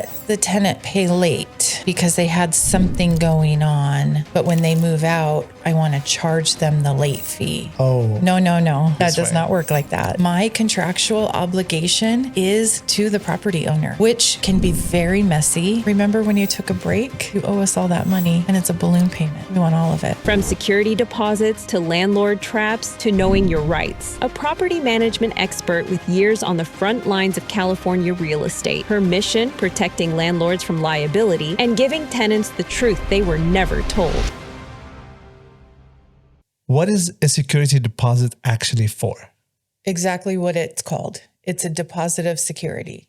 let the tenant pay late because they had something going on, but when they move out, I want to charge them the late fee. Oh. No. That does not work like that. My contractual obligation is to the property owner, which can be very messy. Remember when you took a break? You owe us all that money and it's a balloon payment. We want all of it. From security deposits to landlord traps to knowing your rights. A property management expert with years on the front lines of California real estate. Her mission, protecting landlords from liability and giving tenants the truth they were never told. What is a security deposit actually for? Exactly what it's called. It's a deposit of security.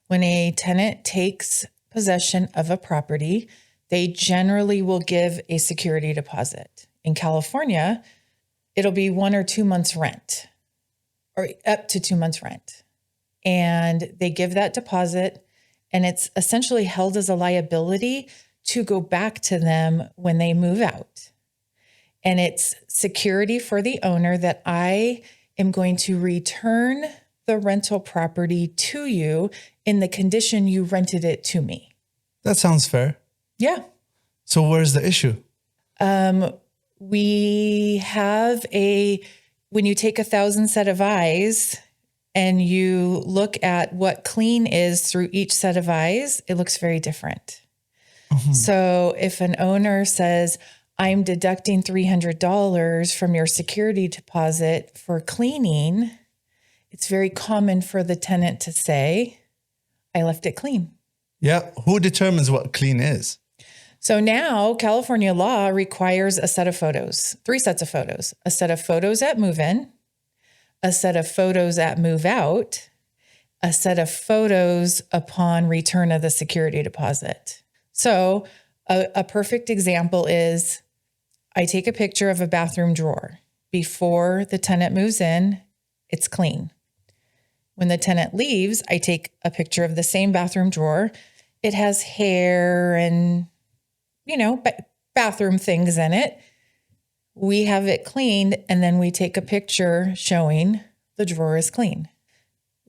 When a tenant takes possession of a property, they generally will give a security deposit. In California, it'll be 1 or 2 months rent, or up to 2 months rent. And they give that deposit, and it's essentially held as a liability to go back to them when they move out. And it's security for the owner that I am going to return the rental property to you in the condition you rented it to me. That sounds fair. Yeah. So where's the issue? We have when you take 1,000 set of eyes and you look at what clean is through each set of eyes, it looks very different. Mm-hmm. So if an owner says, I'm deducting $300 from your security deposit for cleaning, it's very common for the tenant to say, I left it clean. Yeah. Who determines what clean is? So now California law requires a set of photos, 3 sets of photos, a set of photos at move-in, a set of photos at move-out, a set of photos upon return of the security deposit. So a perfect example is I take a picture of a bathroom drawer. Before the tenant moves in, it's clean. When the tenant leaves, I take a picture of the same bathroom drawer. It has hair and, bathroom things in it. We have it cleaned, and then we take a picture showing the drawer is clean.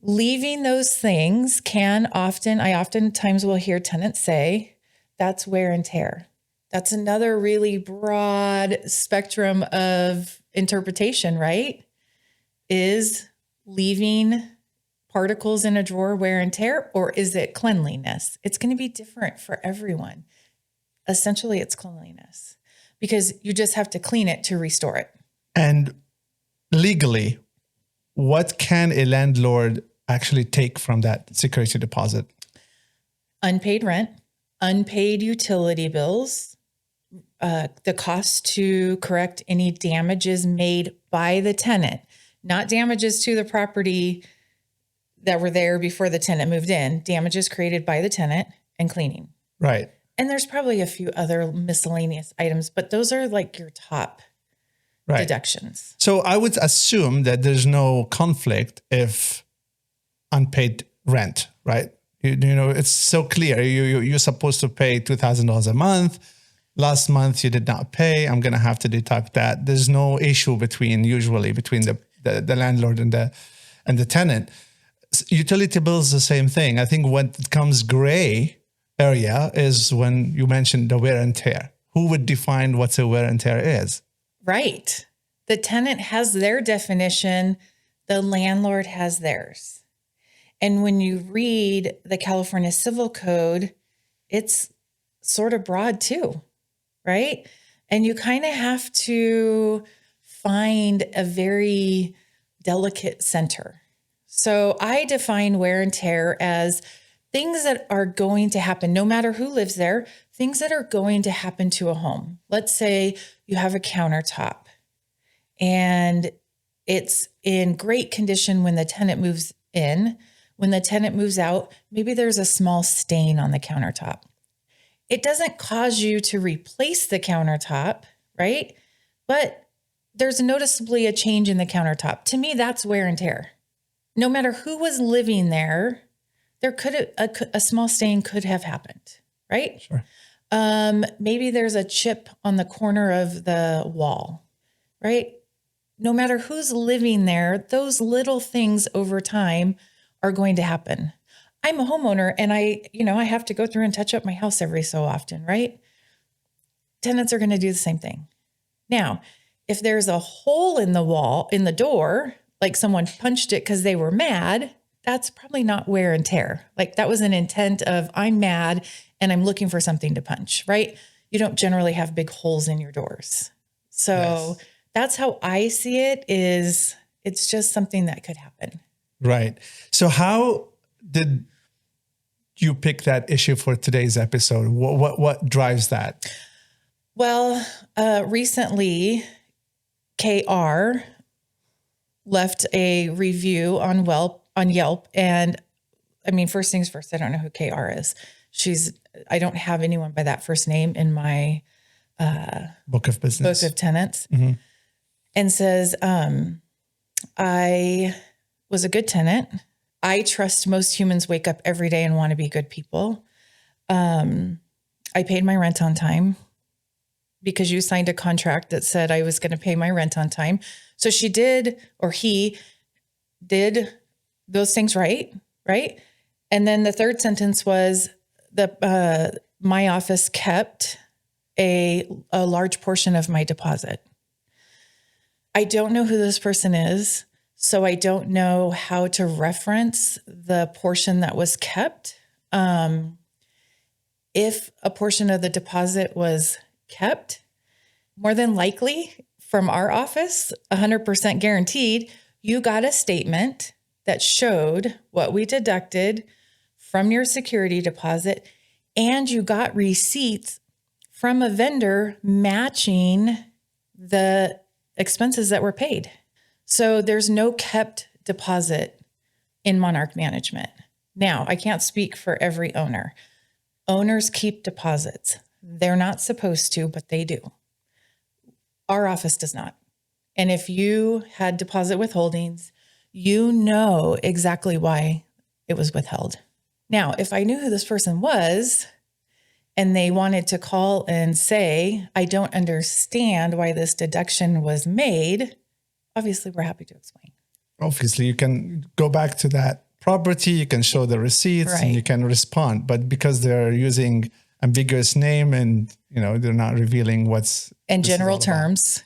Leaving those things I oftentimes will hear tenants say, that's wear and tear. That's another really broad spectrum of interpretation, right? Is leaving particles in a drawer wear and tear, or is it cleanliness? It's going to be different for everyone. Essentially, it's cleanliness because you just have to clean it to restore it. And legally, what can a landlord actually take from that security deposit? Unpaid rent, unpaid utility bills, the cost to correct any damages made by the tenant, not damages to the property that were there before the tenant moved in, damages created by the tenant, and cleaning. Right. And there's probably a few other miscellaneous items, but those are like your top deductions. So I would assume that there's no conflict if unpaid rent, right? It's so clear. You're supposed to pay $2,000 a month. Last month you did not pay. I'm going to have to deduct that. There's no issue between the landlord and the tenant. Utility bills, the same thing. I think when it comes gray area is when you mentioned the wear and tear. Who would define what a wear and tear is? Right. The tenant has their definition. The landlord has theirs. And when you read the California Civil Code, it's sort of broad too, right? And you kind of have to find a very delicate center. So I define wear and tear as things that are going to happen, no matter who lives there, things that are going to happen to a home. Let's say you have a countertop and it's in great condition when the tenant moves in. When the tenant moves out, maybe there's a small stain on the countertop. It doesn't cause you to replace the countertop, right? But there's noticeably a change in the countertop. To me, that's wear and tear. No matter who was living there, a small stain could have happened, right? Sure. Maybe there's a chip on the corner of the wall, right? No matter who's living there, those little things over time are going to happen. I'm a homeowner and I have to go through and touch up my house every so often, right? Tenants are going to do the same thing. Now, if there's a hole in the wall, in the door, like someone punched it because they were mad, that's probably not wear and tear. Like that was an intent of I'm mad and I'm looking for something to punch, right? You don't generally have big holes in your doors. So that's how I see it, is it's just something that could happen. Right. So how did you pick that issue for today's episode? What drives that? Well, recently, KR left a review on Yelp. And I mean, first things first, I don't know who KR is. I don't have anyone by that first name in my Book of business. book of tenants. And says, I was a good tenant. I trust most humans wake up every day and want to be good people. I paid my rent on time because you signed a contract that said I was going to pay my rent on time. So she did, or he did those things right? And then the third sentence was my office kept a large portion of my deposit. I don't know who this person is, so I don't know how to reference the portion that was kept. If a portion of the deposit was kept, more than likely from our office, 100% guaranteed, you got a statement that showed what we deducted from your security deposit, and you got receipts from a vendor matching the expenses that were paid. So there's no kept deposit in Monarch Management. Now, I can't speak for every owner. Owners keep deposits. They're not supposed to, but they do. Our office does not. And if you had deposit withholdings, you know exactly why it was withheld. Now, if I knew who this person was and they wanted to call and say, I don't understand why this deduction was made, obviously we're happy to explain. Obviously, you can go back to that property, you can show the receipts, and you can respond. But because they're using ambiguous name and they're not revealing what's in general terms,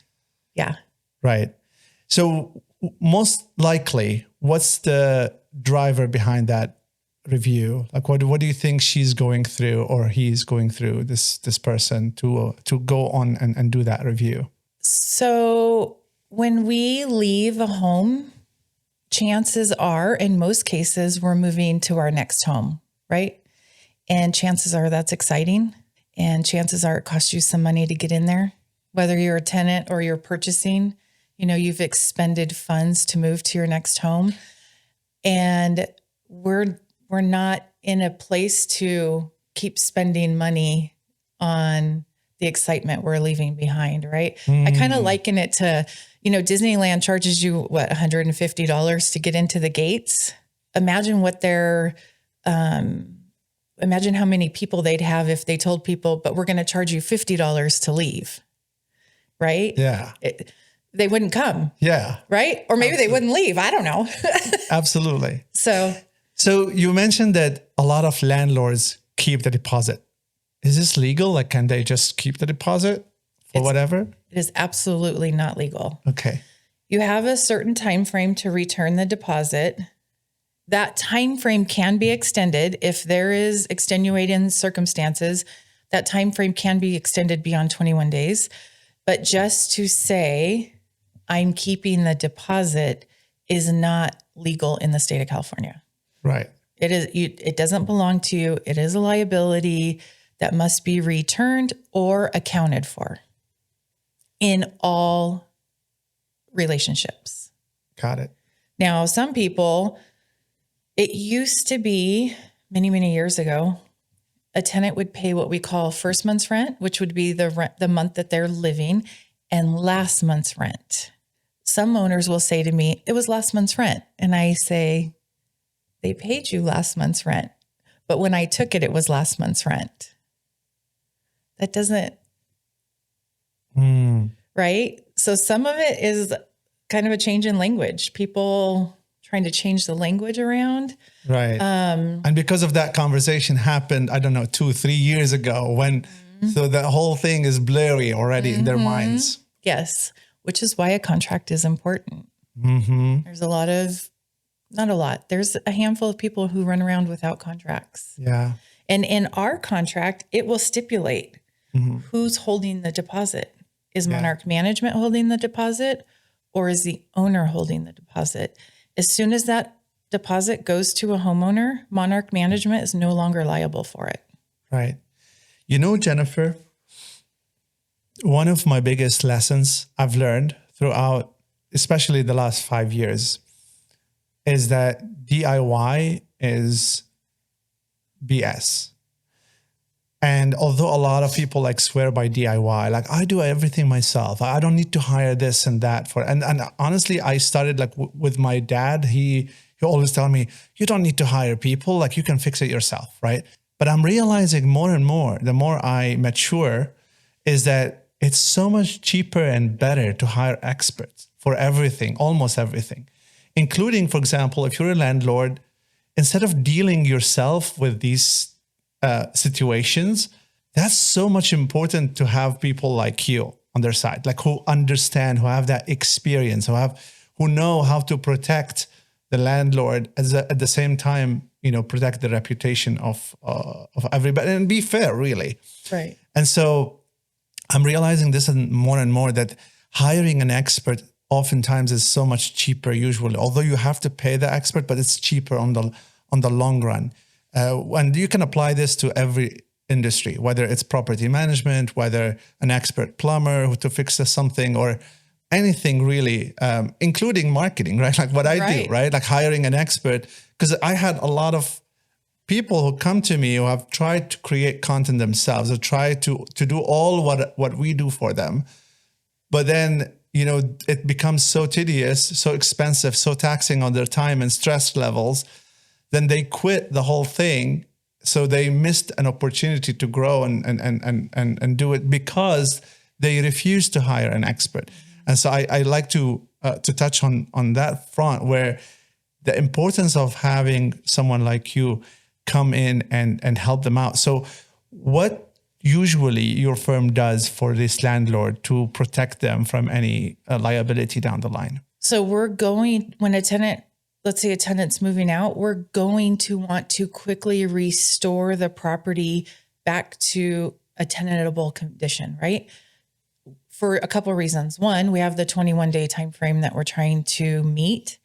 right. So most likely, what's the driver behind that review? Like, what do you think she's going through or he's going through, this person to go on and do that review? So when we leave a home, chances are, in most cases, we're moving to our next home, right? And chances are that's exciting. And chances are it costs you some money to get in there. Whether you're a tenant or you're purchasing, you've expended funds to move to your next home. And we're not in a place to keep spending money on the excitement we're leaving behind, right? I kind of liken it to, Disneyland charges you, $150 to get into the gates. Imagine imagine how many people they'd have if they told people, but we're going to charge you $50 to leave, right? Yeah. They wouldn't come. Yeah. Right? Or maybe they wouldn't leave. I don't know. Absolutely. So you mentioned that a lot of landlords keep the deposit. Is this legal? Like, can they just keep the deposit for whatever? It is absolutely not legal. Okay. You have a certain time frame to return the deposit. That time frame can be extended if there is extenuating circumstances. That time frame can be extended beyond 21 days. But just to say I'm keeping the deposit is not legal in the state of California. Right. It doesn't belong to you. It is a liability that must be returned or accounted for in all relationships. Got it. Now, some people, it used to be many, many years ago, a tenant would pay what we call first month's rent, which would be the month that they're living, and last month's rent. Some owners will say to me, it was last month's rent. And I say, they paid you last month's rent. But when I took it, it was last month's rent. That doesn't, right? So some of it is kind of a change in language. People trying to change the language around. Right. And because of that conversation happened, I don't know, 2-3 years ago when, so the whole thing is blurry already in their minds. Yes, which is why a contract is important. There's there's a handful of people who run around without contracts. Yeah. And in our contract, it will stipulate who's holding the deposit. Is Monarch Management holding the deposit, or is the owner holding the deposit? As soon as that deposit goes to a homeowner, Monarch Management is no longer liable for it. Right. You know, Jennifer, one of my biggest lessons I've learned throughout, especially the last 5 years, is that DIY is BS. And although a lot of people like swear by DIY, like I do everything myself, I don't need to hire this and that for, and honestly, I started like with my dad, he always tell me, you don't need to hire people, like you can fix it yourself, right? But I'm realizing more and more, the more I mature, is that it's so much cheaper and better to hire experts for everything, almost everything, including, for example, if you're a landlord, instead of dealing yourself with these situations, that's so much important to have people like you on their side, like who understand, who have that experience, who know how to protect the landlord at the same time, protect the reputation of everybody and be fair, really. Right. And so I'm realizing this more and more, that hiring an expert oftentimes is so much cheaper usually, although you have to pay the expert, but it's cheaper on the long run. And you can apply this to every industry, whether it's property management, whether an expert plumber to fix something, or anything really, including marketing, right? Like what I do, right? Like hiring an expert, because I had a lot of people who come to me who have tried to create content themselves, or try to do all what we do for them. But then, it becomes so tedious, so expensive, so taxing on their time and stress levels. Then they quit the whole thing. So they missed an opportunity to grow and do it because they refused to hire an expert. And so I like to touch on that front, where the importance of having someone like you come in and help them out. So what usually your firm does for this landlord to protect them from any liability down the line? So when a tenant, let's say a tenant's moving out, we're going to want to quickly restore the property back to a tenantable condition, right? For a couple of reasons. One, we have the 21-day time frame that we're trying to meet.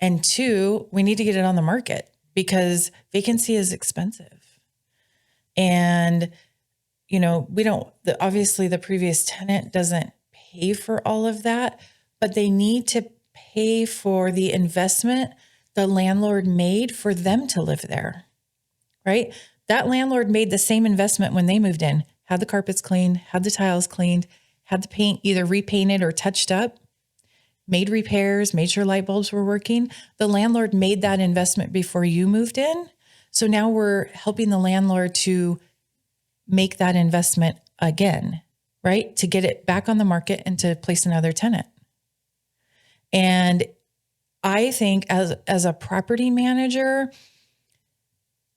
And two, we need to get it on the market because vacancy is expensive. And, obviously the previous tenant doesn't pay for all of that, but they need to pay for the investment the landlord made for them to live there, right? That landlord made the same investment when they moved in, had the carpets cleaned, had the tiles cleaned, had the paint either repainted or touched up, made repairs, made sure light bulbs were working. The landlord made that investment before you moved in. So now we're helping the landlord to make that investment again, right? To get it back on the market and to place another tenant. And I think as a property manager,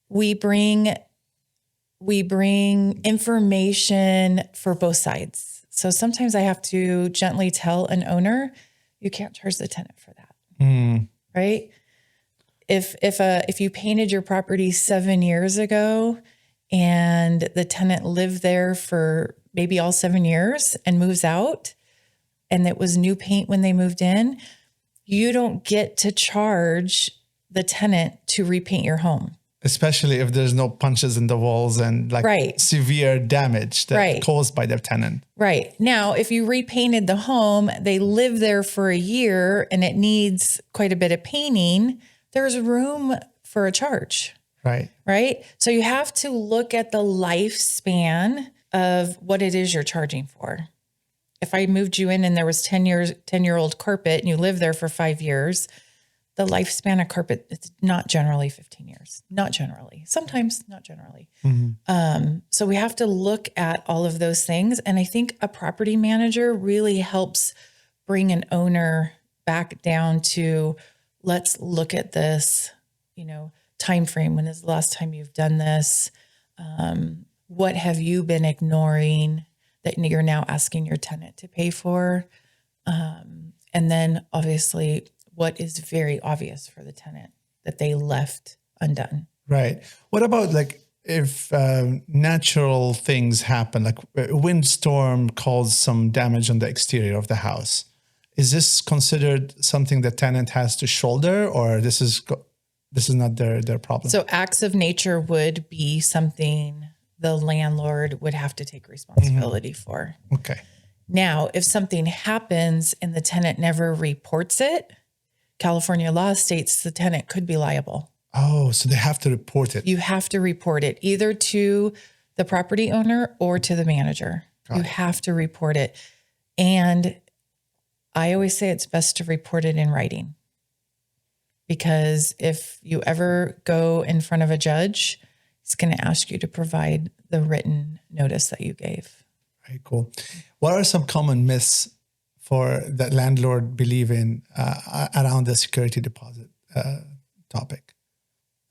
we bring information for both sides. So sometimes I have to gently tell an owner, you can't charge the tenant for that, right? If you painted your property 7 years ago and the tenant lived there for maybe all 7 years and moves out, and it was new paint when they moved in, you don't get to charge the tenant to repaint your home. Especially if there's no punches in the walls and severe damage that's caused by their tenant. Right. Now, if you repainted the home, they live there for a year and it needs quite a bit of painting, there's room for a charge. Right. Right. So you have to look at the lifespan of what it is you're charging for. If I moved you in and there was 10-year-old carpet and you lived there for 5 years, the lifespan of carpet is not generally 15 years. Not generally. Sometimes, not generally. So we have to look at all of those things. And I think a property manager really helps bring an owner back down to let's look at this, time frame. When is the last time you've done this? What have you been ignoring that you're now asking your tenant to pay for? And then obviously what is very obvious for the tenant that they left undone. Right. What about like if natural things happen, like a windstorm caused some damage on the exterior of the house? Is this considered something the tenant has to shoulder, or this is not their problem? So acts of nature would be something the landlord would have to take responsibility for. Okay. Now, if something happens and the tenant never reports it, California law states the tenant could be liable. Oh, so they have to report it. You have to report it either to the property owner or to the manager. You have to report it. And I always say it's best to report it in writing, because if you ever go in front of a judge, he's going to ask you to provide the written notice that you gave. Very cool. What are some common myths for that landlord believe in around the security deposit topic?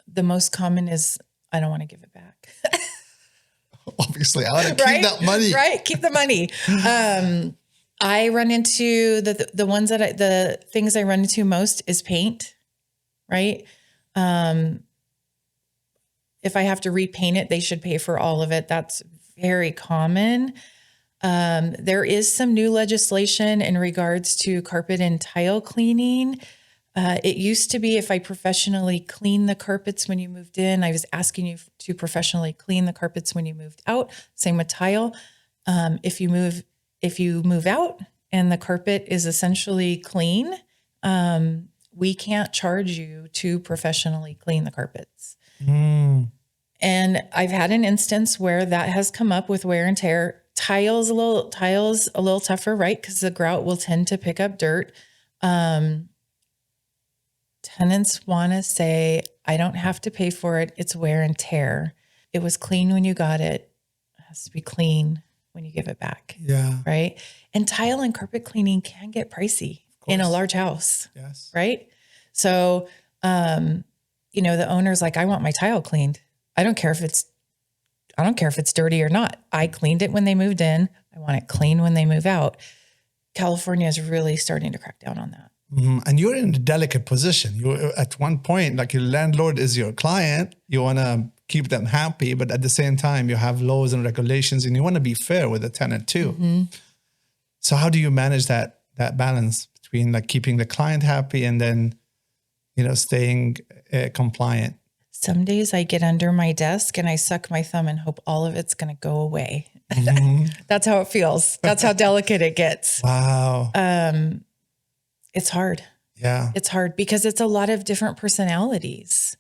The most common is, I don't want to give it back. Obviously, I want to keep that money. Right, keep the money. I run into the things I run into most is paint, right? If I have to repaint it, they should pay for all of it. That's very common. There is some new legislation in regards to carpet and tile cleaning. It used to be if I professionally clean the carpets when you moved in, I was asking you to professionally clean the carpets when you moved out. Same with tile. If you move out and the carpet is essentially clean, we can't charge you to professionally clean the carpets. And I've had an instance where that has come up with wear and tear. Tiles a little tougher, right? Because the grout will tend to pick up dirt. Tenants want to say, I don't have to pay for it. It's wear and tear. It was clean when you got it. It has to be clean when you give it back. Yeah. Right. And tile and carpet cleaning can get pricey in a large house. Yes. Right. So, the owner's like, I want my tile cleaned. I don't care if it's dirty or not. I cleaned it when they moved in. I want it clean when they move out. California is really starting to crack down on that. And you're in a delicate position. You at one point, like your landlord is your client. You want to keep them happy, but at the same time, you have laws and regulations, and you want to be fair with the tenant too. So how do you manage that balance between like keeping the client happy and then, staying compliant? Some days I get under my desk and I suck my thumb and hope all of it's going to go away. That's how it feels. That's how delicate it gets. Wow. It's hard. Yeah. It's hard because it's a lot of different personalities,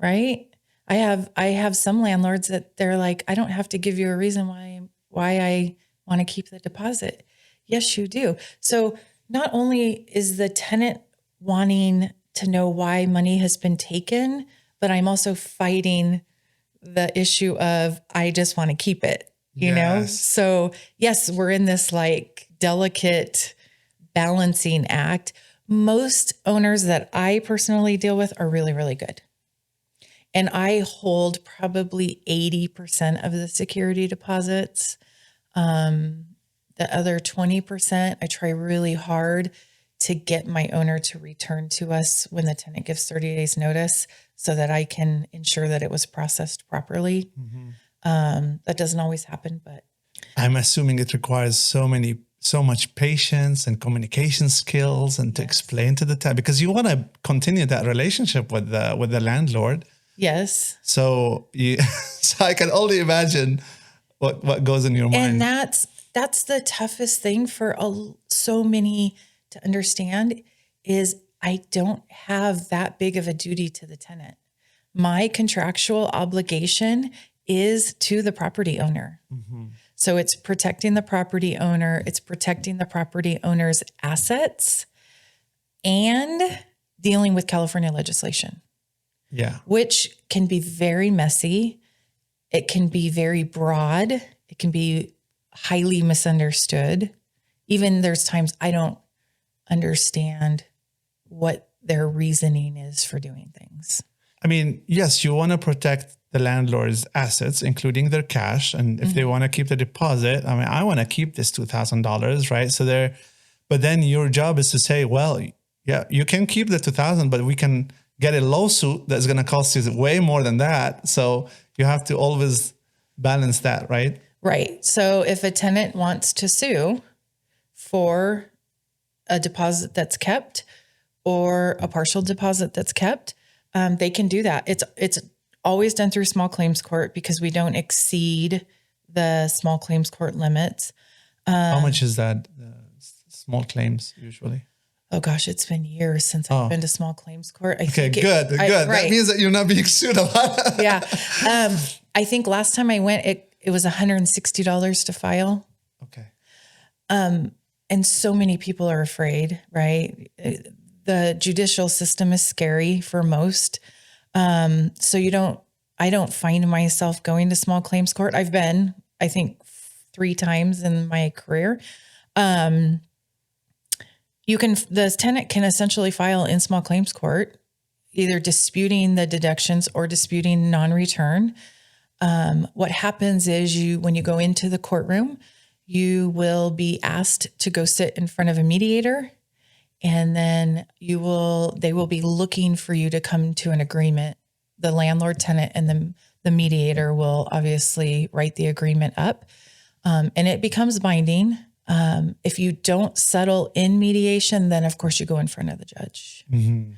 right? I have some landlords that they're like, I don't have to give you a reason why I want to keep the deposit. Yes, you do. So not only is the tenant wanting to know why money has been taken, but I'm also fighting the issue of, I just want to keep it, you know? So yes, we're in this like delicate balancing act. Most owners that I personally deal with are really, really good. And I hold probably 80% of the security deposits. The other 20%, I try really hard to get my owner to return to us when the tenant gives 30 days notice so that I can ensure that it was processed properly. That doesn't always happen, but I'm assuming it requires so much patience and communication skills and to explain to the tenant, because you want to continue that relationship with the landlord. Yes. So so I can only imagine what goes in your mind. And that's the toughest thing for so many to understand is I don't have that big of a duty to the tenant. My contractual obligation is to the property owner. So it's protecting the property owner, it's protecting the property owner's assets, and dealing with California legislation. Yeah. Which can be very messy. It can be very broad. It can be highly misunderstood. Even there's times I don't understand what their reasoning is for doing things. I mean, yes, you want to protect the landlord's assets, including their cash. And if they want to keep the deposit, I mean, I want to keep this $2,000, right? So but then your job is to say, well, yeah, you can keep the 2,000, but we can get a lawsuit that's going to cost you way more than that. So you have to always balance that, right? Right. So if a tenant wants to sue for a deposit that's kept or a partial deposit that's kept, they can do that. It's always done through small claims court because we don't exceed the small claims court limits. How much is that? Small claims usually. Oh gosh, it's been years since I've been to small claims court. Good. Right. That means that you're not being sued a lot. Yeah. I think last time I went, it was $160 to file. Okay. And so many people are afraid, right? The judicial system is scary for most. So I don't find myself going to small claims court. I've been, I think 3 times in my career. The tenant can essentially file in small claims court, either disputing the deductions or disputing non-return. What happens is when you go into the courtroom, you will be asked to go sit in front of a mediator, and then they will be looking for you to come to an agreement. The landlord, tenant, and the mediator will obviously write the agreement up, and it becomes binding. If you don't settle in mediation, then of course you go in front of the judge. Mm-hmm.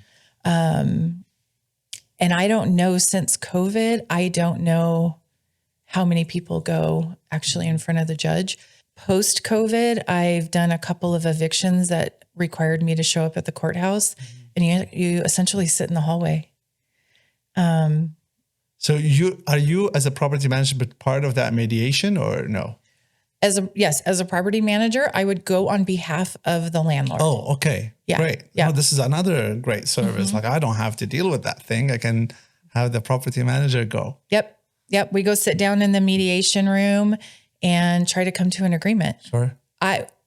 And I don't know, since COVID, I don't know how many people go actually in front of the judge. Post COVID, I've done a couple of evictions that required me to show up at the courthouse, and you essentially sit in the hallway. So are you as a property manager part of that mediation or no? As a property manager, I would go on behalf of the landlord. Oh, okay. Yeah. Great. Yeah. Oh, this is another great service. Mm-hmm. Like I don't have to deal with that thing. I can have the property manager go. Yep. We go sit down in the mediation room and try to come to an agreement. Sure.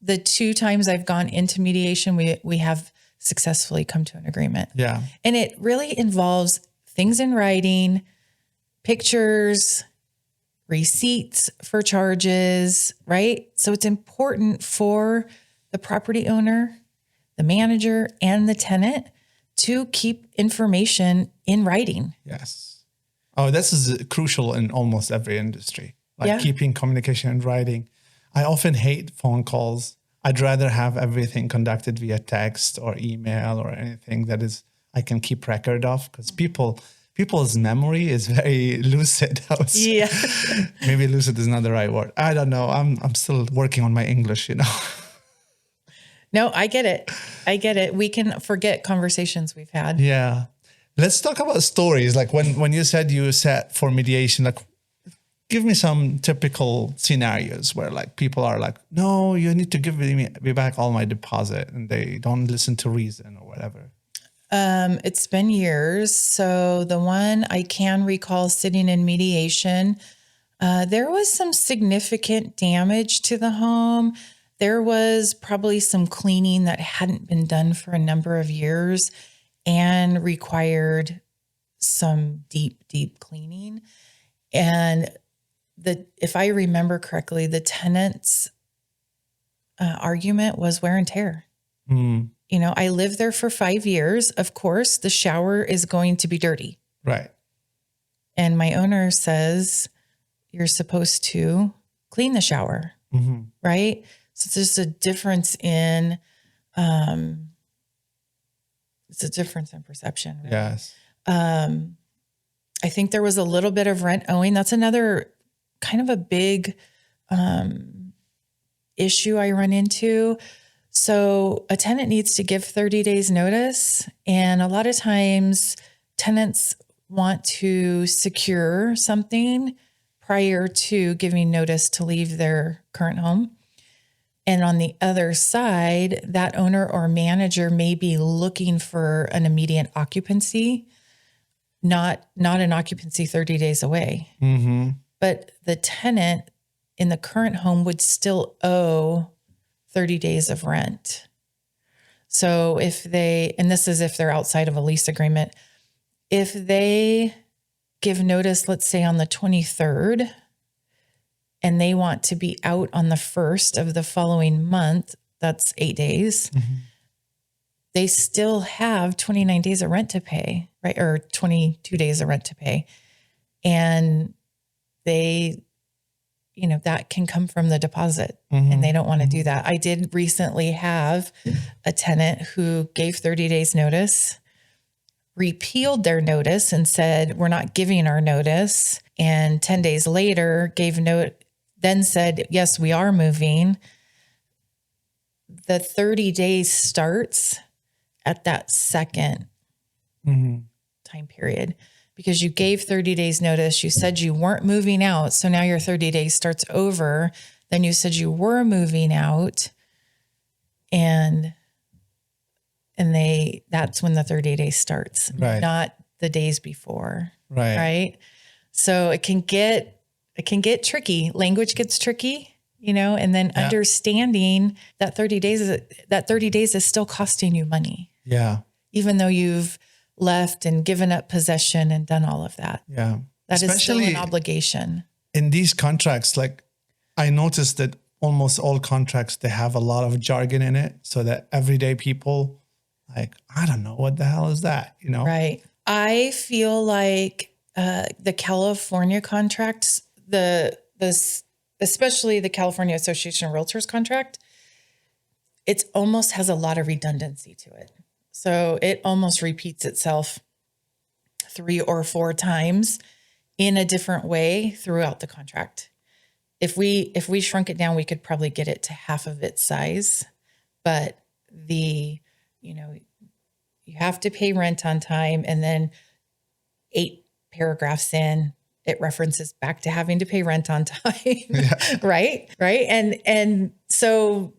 The 2 times I've gone into mediation, we have successfully come to an agreement. Yeah. And it really involves things in writing, pictures, receipts for charges, right? So it's important for the property owner, the manager, and the tenant to keep information in writing. Yes. Oh, this is crucial in almost every industry, like keeping communication in writing. I often hate phone calls. I'd rather have everything conducted via text or email or anything that I can keep record of, because people's memory is very lucid. Yeah. Maybe lucid is not the right word. I don't know. I'm still working on my English, No, I get it. We can forget conversations we've had. Yeah. Let's talk about stories. Like when you said you sat for mediation, like give me some typical scenarios where like people are like, no, you need to give me back all my deposit, and they don't listen to reason or whatever. It's been years. So the one I can recall sitting in mediation, there was some significant damage to the home. There was probably some cleaning that hadn't been done for a number of years and required some deep, deep cleaning. And if I remember correctly, the tenant's argument was wear and tear. Mm. I lived there for 5 years. Of course, the shower is going to be dirty. Right. And my owner says, you're supposed to clean the shower. Mm-hmm. Right. So there's a difference in, perception. Right? Yes. I think there was a little bit of rent owing. That's another kind of a big, issue I run into. So a tenant needs to give 30 days notice. And a lot of times tenants want to secure something prior to giving notice to leave their current home. And on the other side, that owner or manager may be looking for an immediate occupancy, not an occupancy 30 days away. Mm-hmm. But the tenant in the current home would still owe 30 days of rent. So if they, and this is if they're outside of a lease agreement, if they give notice, let's say on the 23rd, and they want to be out on the 1st of the following month, that's 8 days. They still have 29 days of rent to pay, right? Or 22 days of rent to pay. And they, that can come from the deposit, and they don't want to do that. I did recently have a tenant who gave 30 days notice, repealed their notice and said, we're not giving our notice. And 10 days later gave note, then said, yes, we are moving. The 30 days starts at that second time period, because you gave 30 days notice. You said you weren't moving out. So now your 30 days starts over. Then you said you were moving out, and that's when the 30 days starts, Right. not the days before. Right. Right. So it can get tricky. Language gets tricky. And then understanding that 30 days is still costing you money. Yeah. Even though you've left and given up possession and done all of that. Yeah. That is still Especially an obligation. in these contracts, like I noticed that almost all contracts, they have a lot of jargon in it, so that everyday people, like, I don't know, what the hell is that? Right. I feel like the California contracts, especially the California Association of Realtors contract, it almost has a lot of redundancy to it. So it almost repeats itself 3 or 4 times in a different way throughout the contract. If we shrunk it down, we could probably get it to half of its size, but you have to pay rent on time, and then 8 paragraphs in, it references back to having to pay rent on time. Right. And so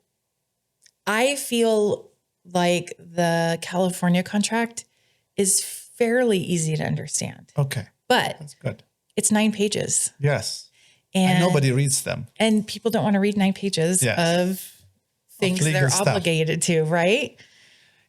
I feel like the California contract is fairly easy to understand. Okay. But That's good. it's 9 pages. Yes. And nobody reads them. And people don't want to read 9 pages of things legal they're stuff. obligated to, right?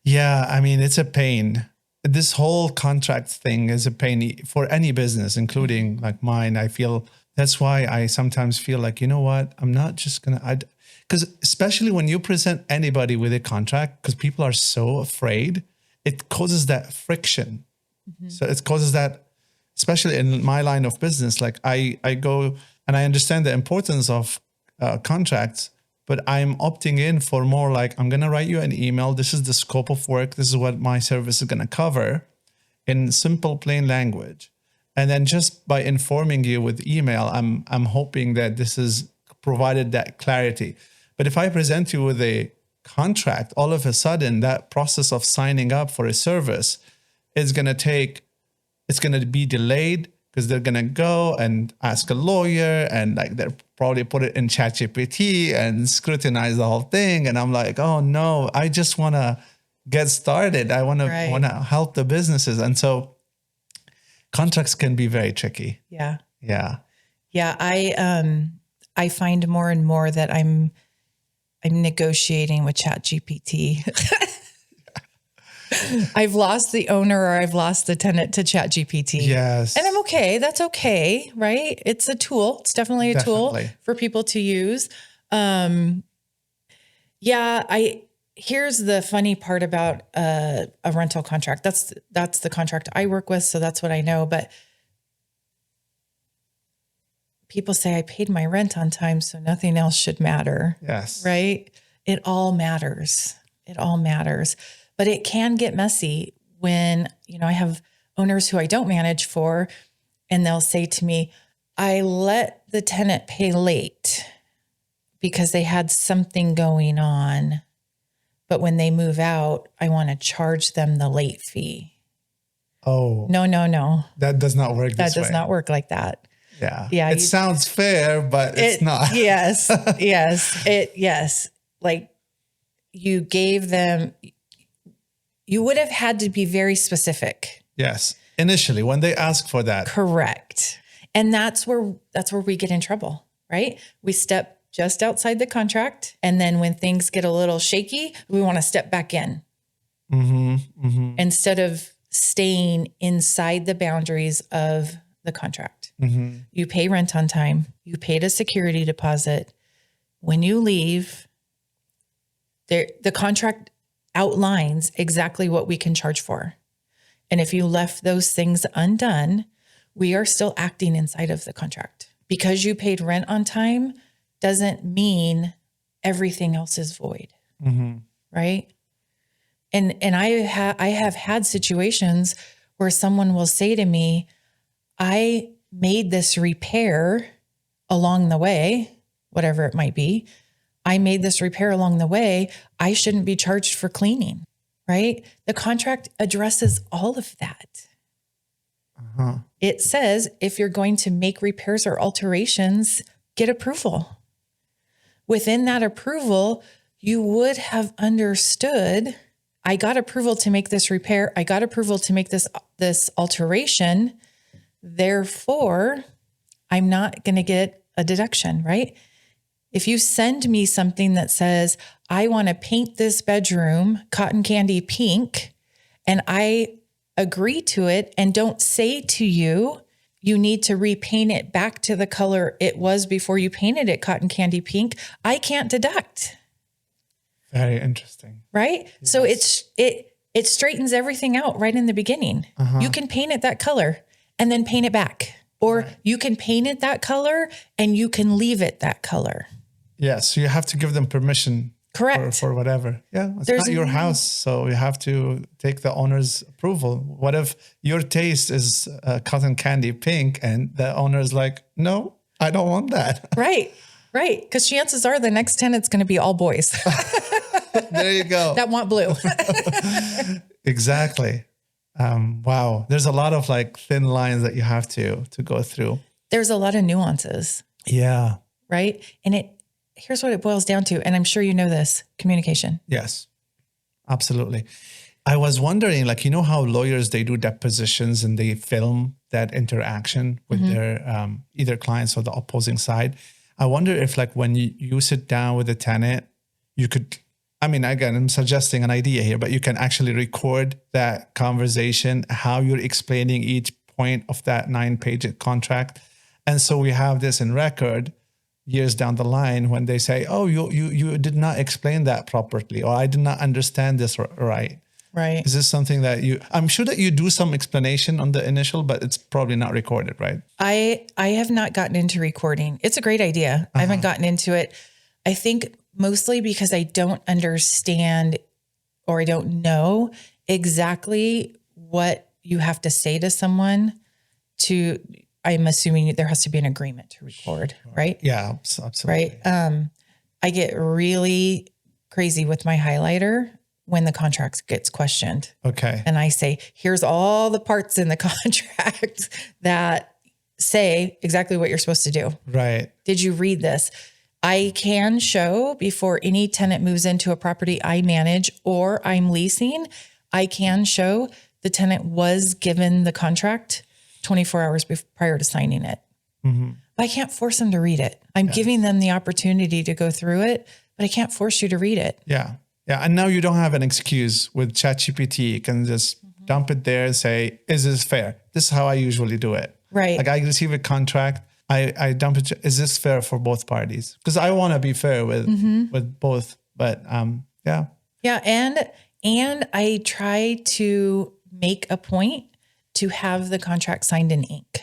Yeah. I mean, it's a pain. This whole contract thing is a pain for any business, including like mine. I feel that's why I sometimes feel like, you know what, I'm not just going to, because especially when you present anybody with a contract, because people are so afraid, it causes that friction. So it causes that, especially in my line of business, like I go and I understand the importance of contracts, but I'm opting in for more like, I'm going to write you an email. This is the scope of work. This is what my service is going to cover in simple, plain language. And then just by informing you with email, I'm hoping that this is provided that clarity. But if I present you with a contract, all of a sudden that process of signing up for a service is going to be delayed, because they're going to go and ask a lawyer, and like they'll probably put it in ChatGPT and scrutinize the whole thing. And I'm like, oh no, I just want to get started. I want to help the businesses. And so contracts can be very tricky. Yeah. Yeah. Yeah. I find more and more that I'm negotiating with ChatGPT. I've lost the owner or I've lost the tenant to ChatGPT. Yes. And I'm okay. That's okay. Right. It's a tool. It's definitely a tool for people to use. Here's the funny part about a rental contract. That's the contract I work with. So that's what I know. But people say I paid my rent on time, so nothing else should matter. Yes. Right. It all matters. It all matters. But it can get messy when, I have owners who I don't manage for, and they'll say to me, I let the tenant pay late because they had something going on. But when they move out, I want to charge them the late fee. Oh. No. That does not work this way. That does not work like that. Yeah. Yeah. It sounds fair, but it's not. Yes. Yes. Like you gave them, you would have had to be very specific. Yes. Initially, when they ask for that. Correct. And that's where we get in trouble, right? We step just outside the contract. And then when things get a little shaky, we want to step back in. instead of staying inside the boundaries of the contract. You pay rent on time. You paid a security deposit. When you leave, the contract outlines exactly what we can charge for. And if you left those things undone, we are still acting inside of the contract. Because you paid rent on time doesn't mean everything else is void, right? And I have had situations where someone will say to me, I made this repair along the way, whatever it might be. I made this repair along the way. I shouldn't be charged for cleaning, right? The contract addresses all of that. It says if you're going to make repairs or alterations, get approval. Within that approval, you would have understood, I got approval to make this repair. I got approval to make this alteration. Therefore, I'm not going to get a deduction, right? If you send me something that says, I want to paint this bedroom cotton candy pink, and I agree to it and don't say to you, you need to repaint it back to the color it was before you painted it cotton candy pink, I can't deduct. Very interesting. Right? Yes. So it straightens everything out right in the beginning. You can paint it that color and then paint it back. Or you can paint it that color and you can leave it that color. Yes. So you have to give them permission. Correct. For whatever. Yeah. It's not your house. So you have to take the owner's approval. What if your taste is cotton candy pink and the owner's like, no, I don't want that. Right. Right. Because chances are the next tenant's going to be all boys. There you go. That want blue. Exactly. Wow. There's a lot of like thin lines that you have to go through. There's a lot of nuances. Yeah. Right. And here's what it boils down to. And I'm sure you know this: communication. Yes, absolutely. I was wondering, like, you know how lawyers, they do depositions and they film that interaction with their either clients or the opposing side. I wonder if like when you sit down with a tenant, you could, I mean, again, I'm suggesting an idea here, but you can actually record that conversation, how you're explaining each point of that 9-page contract. And so we have this in record years down the line when they say, oh, you did not explain that properly, or I did not understand this right. Right. Is this something that I'm sure that you do some explanation on the initial, but it's probably not recorded, right? I have not gotten into recording. It's a great idea. I haven't gotten into it. I think mostly because I don't understand or I don't know exactly what you have to say to someone I'm assuming there has to be an agreement to record, right? Yeah, absolutely. Right. I get really crazy with my highlighter when the contract gets questioned. Okay. And I say, here's all the parts in the contract that say exactly what you're supposed to do. Right. Did you read this? I can show before any tenant moves into a property I manage or I'm leasing, I can show the tenant was given the contract 24 hours prior to signing it. But I can't force them to read it. I'm giving them the opportunity to go through it, but I can't force you to read it. Yeah. Yeah. And now you don't have an excuse with ChatGPT. You can just dump it there and say, is this fair? This is how I usually do it. Right. Like I receive a contract, I dump it. Is this fair for both parties? Because I want to be fair with both. But yeah. Yeah. And I try to make a point to have the contract signed in ink.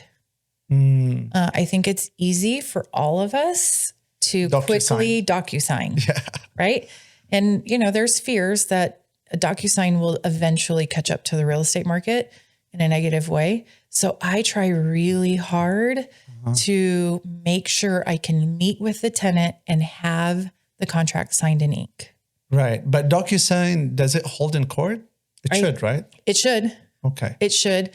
I think it's easy for all of us to quickly DocuSign. Yeah. Right. And, there's fears that a DocuSign will eventually catch up to the real estate market in a negative way. So I try really hard to make sure I can meet with the tenant and have the contract signed in ink. Right. But DocuSign, does it hold in court? It should, right? It should. Okay. It should.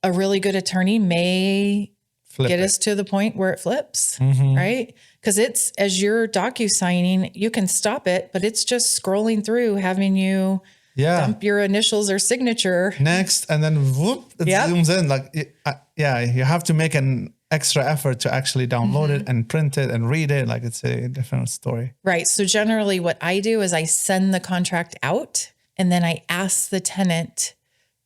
A really good attorney may get us to the point where it flips, right? Because it's, as you're DocuSigning, you can stop it, but it's just scrolling through, having you dump your initials or signature. Next, and then whoop, it zooms in. Like, you have to make an extra effort to actually download it and print it and read it. Like it's a different story. Right. So generally what I do is I send the contract out And then I ask the tenant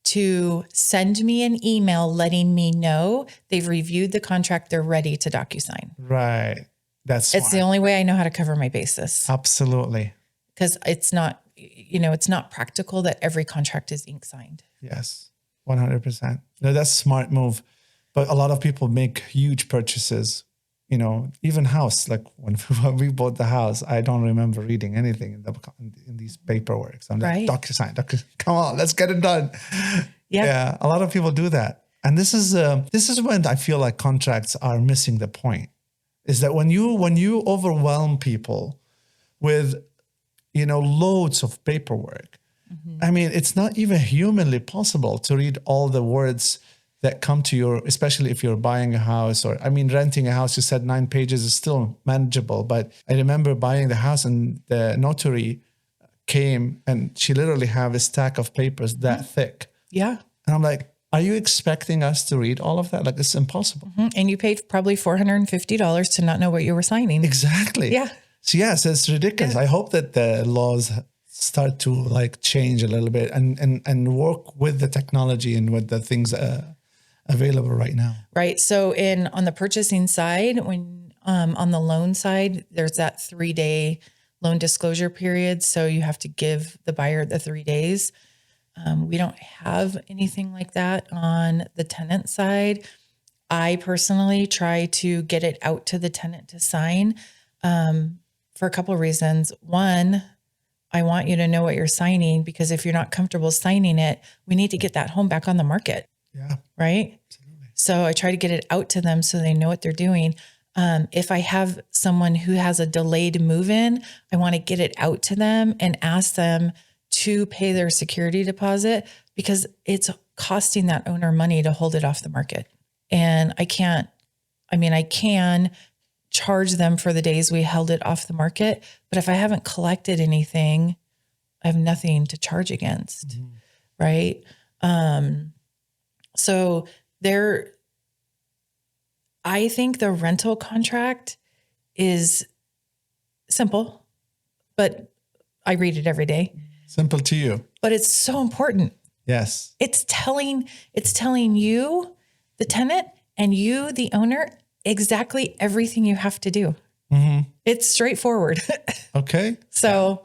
to send me an email letting me know they've reviewed the contract. They're ready to DocuSign. Right. That's It's the only way I know how to cover my basis, Absolutely. because it's not, it's not practical that every contract is ink signed. Yes. 100%. No, that's a smart move. But a lot of people make huge purchases, even house. Like when we bought the house, I don't remember reading anything in these paperwork. So I'm like, Right. DocuSign, come on, let's get it done. Yeah. Yeah. A lot of people do that. And this is when I feel like contracts are missing the point, is that when you overwhelm people with, loads of paperwork, I mean, it's not even humanly possible to read all the words that come to you, especially if you're buying a house renting a house. You said 9 pages is still manageable, but I remember buying the house and the notary came and she literally have a stack of papers that thick. Yeah. And I'm like, are you expecting us to read all of that? Like, it's impossible. And you paid probably $450 to not know what you were signing. Exactly. Yeah. So yes, it's ridiculous. Yeah. I hope that the laws start to change a little bit and work with the technology and with the things available right now. Right. So on the purchasing side, when on the loan side, there's that 3-day loan disclosure period. So you have to give the buyer the 3 days. We don't have anything like that on the tenant side. I personally try to get it out to the tenant to sign for a couple of reasons. One, I want you to know what you're signing, because if you're not comfortable signing it, we need to get that home back on the market. Yeah. Right. Absolutely. So I try to get it out to them so they know what they're doing. If I have someone who has a delayed move-in, I want to get it out to them and ask them to pay their security deposit, because it's costing that owner money to hold it off the market. And I can charge them for the days we held it off the market, but if I haven't collected anything, I have nothing to charge against. Right. So I think the rental contract is simple, but I read it every day. Simple to you. But it's so important. Yes. It's telling you, the tenant, and you, the owner, exactly everything you have to do. It's straightforward. Okay. So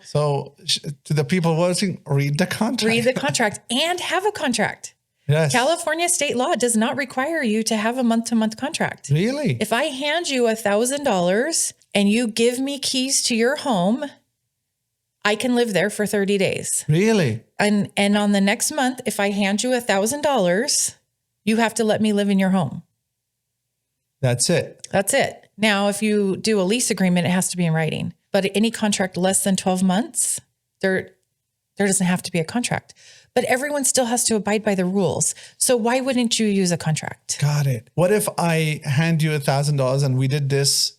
to the people watching, read the contract. Read the contract and have a contract. Yes. California state law does not require you to have a month-to-month contract. Really? If I hand you $1,000 and you give me keys to your home, I can live there for 30 days. Really? And on the next month, if I hand you $1,000, you have to let me live in your home. That's it. That's it. Now, if you do a lease agreement, it has to be in writing. But any contract less than 12 months, there doesn't have to be a contract. But everyone still has to abide by the rules. So why wouldn't you use a contract? Got it. What if I hand you $1,000 and we did this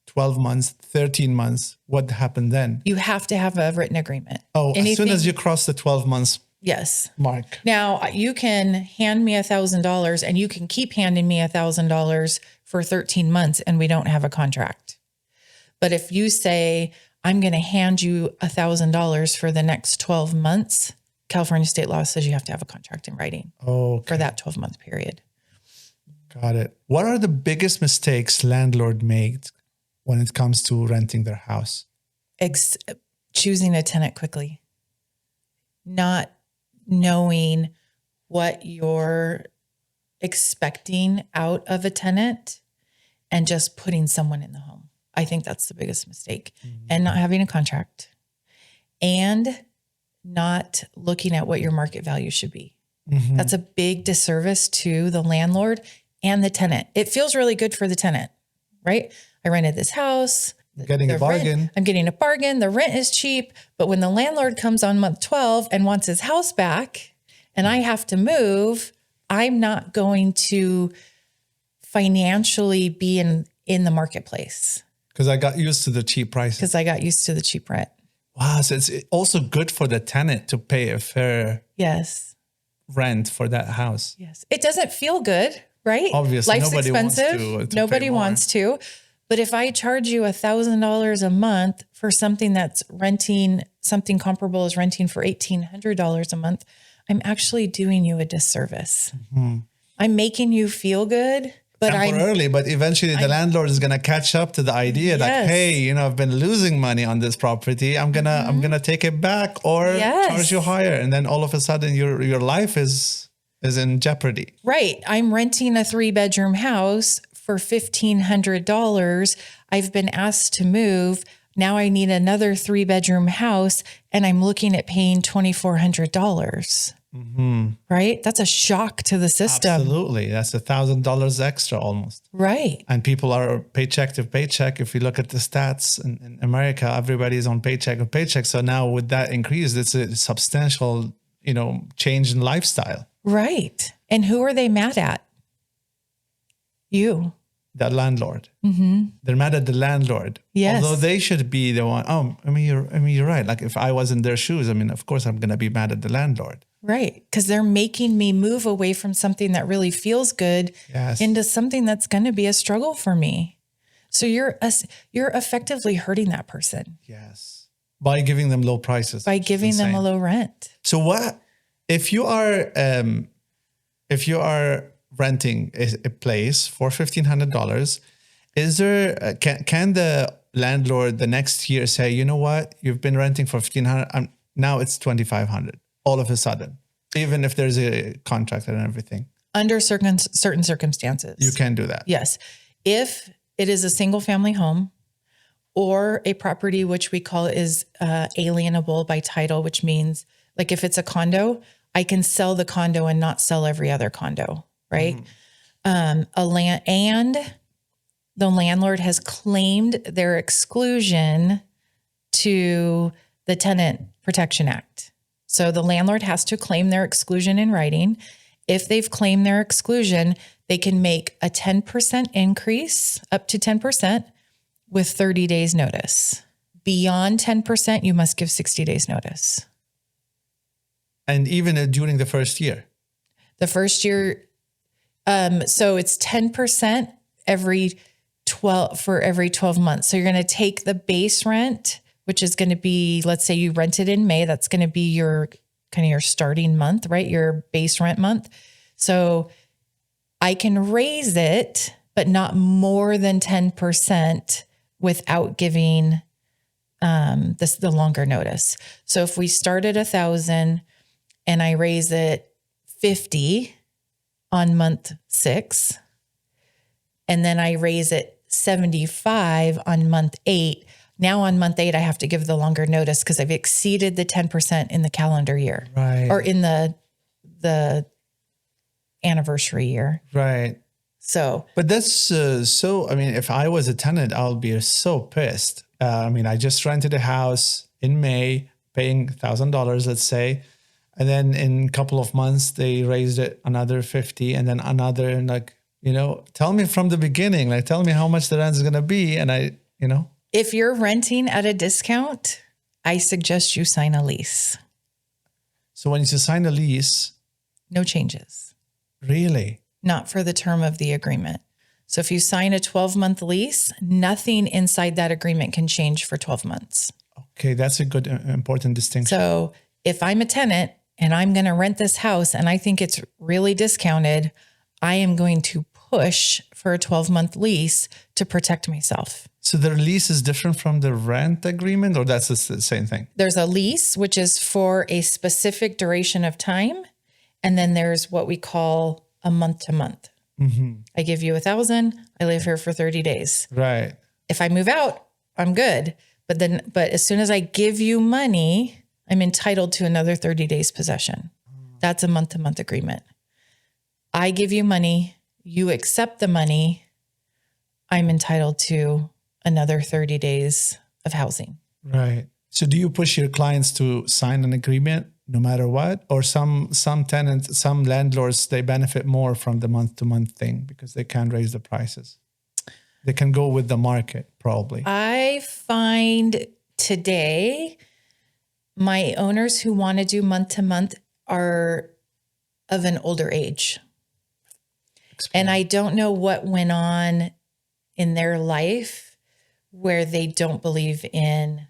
12 months, 13 months? What happened then? You have to have a written agreement. Oh, as soon as you cross the 12 months yes. mark. Now, you can hand me $1,000 and you can keep handing me $1,000 for 13 months and we don't have a contract. But if you say, I'm going to hand you $1,000 for the next 12 months, California state law says you have to have a contract in writing for that 12-month period. Got it. What are the biggest mistakes landlord made when it comes to renting their house? Choosing a tenant quickly, not knowing what you're expecting out of a tenant and just putting someone in the home. I think that's the biggest mistake. And not having a contract and not looking at what your market value should be. That's a big disservice to the landlord and the tenant. It feels really good for the tenant, right? I rented this house. Getting a bargain. I'm getting a bargain. The rent is cheap. But when the landlord comes on month 12 and wants his house back and I have to move, I'm not going to financially be in the marketplace. Because I got used to the cheap prices. Because I got used to the cheap rent. Wow. So it's also good for the tenant to pay a fair rent for that house. Yes. It doesn't feel good, right? Obviously, life's nobody expensive. wants to Nobody pay more. wants to. But if I charge you $1,000 a month for something that's renting something comparable as renting for $1,800 a month, I'm actually doing you a disservice. I'm making you feel good, but temporarily, but eventually the landlord is going to catch up to the idea that, Yes. hey, you know, I've been losing money on this property. I'm gonna take it back or Yes. charge you higher, and then all of a sudden your life is in jeopardy. Right. I'm renting a 3-bedroom house for $1,500. I've been asked to move. Now I need another 3-bedroom house and I'm looking at paying $2,400. Right. That's a shock to the system. Absolutely, that's $1,000 extra almost. Right. And people are paycheck to paycheck. If you look at the stats in America, everybody's on paycheck to paycheck. So now with that increase, it's a substantial, you know, change in lifestyle. Right. And who are they mad at? You. That landlord. They're mad at the landlord. Yes. Although they should be the one. Oh, I mean, you're right. Like if I was in their shoes, I mean, of course I'm going to be mad at the landlord. Right. Because they're making me move away from something that really feels good Yes. into something that's going to be a struggle for me. So you're effectively hurting that person Yes. By giving them low prices. by which is giving them a insane. low rent. So what if you are renting a place for $1,500? Is there can the landlord the next year say, you know what, you've been renting for $1,500, now it's $2,500 all of a sudden, even if there's a contract and everything? Under certain circumstances. You can do that. Yes. If it is a single family home or a property, which we call is alienable by title, which means like if it's a condo, I can sell the condo and not sell every other condo, right? And the landlord has claimed their exclusion to the Tenant Protection Act. So the landlord has to claim their exclusion in writing. If they've claimed their exclusion, they can make a 10% increase, up to 10%, with 30 days notice. Beyond 10%, you must give 60 days notice. And even during the first year. The first year, so it's 10% every 12 months. So you're going to take the base rent, which is going to be, let's say you rented in May, that's going to be your kind of your starting month, right? Your base rent month. So I can raise it, but not more than 10% without giving the longer notice. So if we start at 1,000 and I raise it 50 on month 6, and then I raise it 75 on month 8. Now on month 8, I have to give the longer notice because I've exceeded the 10% in the calendar year, Right. or in the anniversary year. Right. So, But that's so, I mean, if I was a tenant, I'll be so pissed. I mean, I just rented a house in May, paying $1,000, let's say. And then in a couple of months, they raised it another 50 and then another, and like, you know, tell me from the beginning, like, tell me how much the rent is going to be. And I, you know. if you're renting at a discount, I suggest you sign a lease. So when you sign a lease, No changes, really? not for the term of the agreement. So if you sign a 12-month lease, nothing inside that agreement can change for 12 months. Okay, that's a good, important distinction. So if I'm a tenant and I'm going to rent this house and I think it's really discounted, I am going to push for a 12-month lease to protect myself. So the lease is different from the rent agreement, or that's the same thing? There's a lease, which is for a specific duration of time. And then there's what we call a month to month. I give you 1,000, I live here for 30 days. Right. If I move out, I'm good. But as soon as I give you money, I'm entitled to another 30 days possession. That's a month to month agreement. I give you money, you accept the money, I'm entitled to another 30 days of housing. Right. So do you push your clients to sign an agreement no matter what? Or some tenants, some landlords, they benefit more from the month to month thing because they can raise the prices. They can go with the market probably. I find today my owners who want to do month to month are of an older age. And I don't know what went on in their life where they don't believe in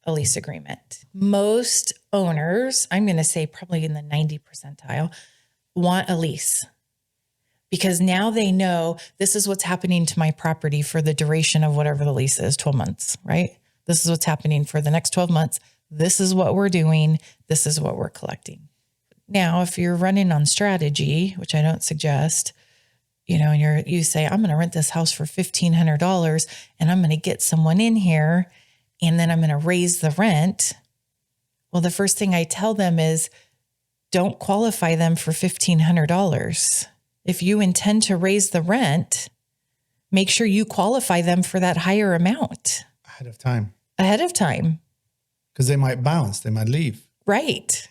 a lease agreement. Most owners, I'm going to say probably in the 90 percentile, want a lease because now they know this is what's happening to my property for the duration of whatever the lease is, 12 months, right? This is what's happening for the next 12 months. This is what we're doing. This is what we're collecting. Now, if you're running on strategy, which I don't suggest, and you say, I'm going to rent this house for $1,500 and I'm going to get someone in here and then I'm going to raise the rent. Well, the first thing I tell them is don't qualify them for $1,500. If you intend to raise the rent, make sure you qualify them for that higher amount. Ahead of time. Because they might bounce, they might leave. Right.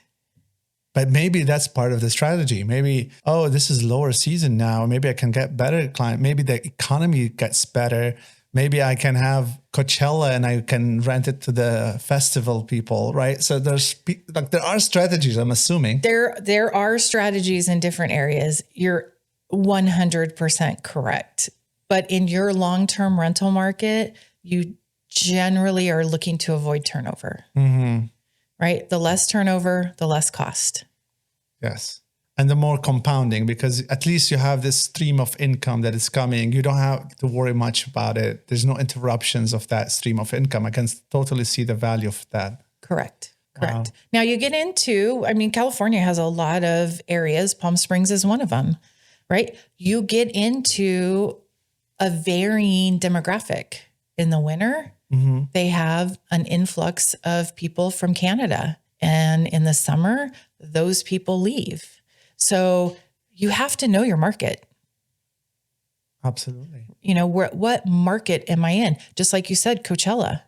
But maybe that's part of the strategy. Maybe, this is lower season now. Maybe I can get better client. Maybe the economy gets better. Maybe I can have Coachella and I can rent it to the festival people, right? So there are strategies, I'm assuming. There are strategies in different areas. You're 100% correct. But in your long-term rental market, you generally are looking to avoid turnover, right? The less turnover, the less cost. Yes. And the more compounding, because at least you have this stream of income that is coming. You don't have to worry much about it. There's no interruptions of that stream of income. I can totally see the value of that. Correct. Wow. Now you get into, California has a lot of areas. Palm Springs is one of them, right? You get into a varying demographic. In the winter, they have an influx of people from Canada. And in the summer, those people leave. So you have to know your market. Absolutely. What market am I in? Just like you said, Coachella.